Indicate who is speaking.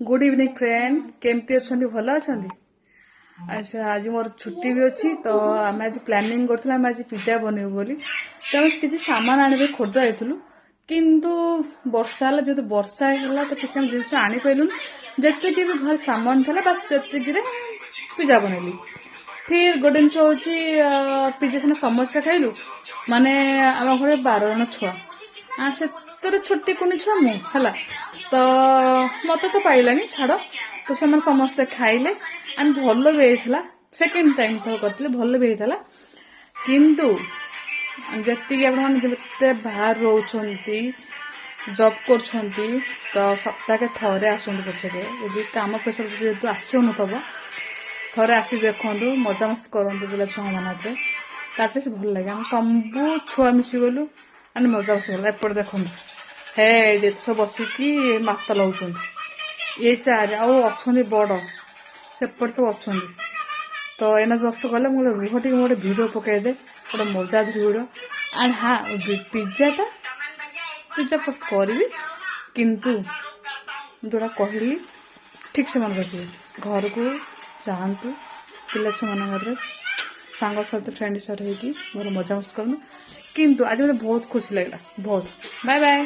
Speaker 1: Good evening friend केमती अच्छा भल अच्छा अच्छा आज मोर छुट्टी भी अच्छी तो आम आज प्लानिंग करें आज पिज्जा बनइबू बोली तो आम किसी सामान आने खोर्धा जाइलु किंतु वर्षा है जो वर्षा है तो किसी जिन आनीपारूँ जी भी घर सामान था बस जी पिज्जा बनइली फिर गोटे जिन हूँ पिज्जा सीना समस्या खाइलु माने आम घर 12 जन छुआ से छोटी कुनी छुआ मुला तो मत तो पाइलानी छाड़ तो से समस्ते खाइले एंड भल भी होता सेकेंड टाइम थर करते भल भी होता किंतु जी आपते बाहर रोचे जब कर तो सप्ताह थे आसतु पछके यदि कम प्रेसर जेहतु आसन थे आसी देखु मजा मस्त करूँ पिला छुआ मान ताकि से भल लगे आम सबू छुआ मिसीगलु एंड मजा मस्त गला एपटे देखु हे सब बसिकी मात लाउन ये चार अच्छा बड़ सेपट सब अच्छा तो एना जस्ट गले मुझे रुह टी गोटे भिड पकईदे गोटे मजा भिड एंड हाँ पिज्जा पोस्ट करी किंतु जोड़ा कहली ठीक से मन रखिए घर को जातु पिला छुआ मान सांग सहित फ्रेंड सहित होगी मोर मजा मस्त कर किंतु आज मुझे बहुत खुशी लगा बहुत बाय बाय।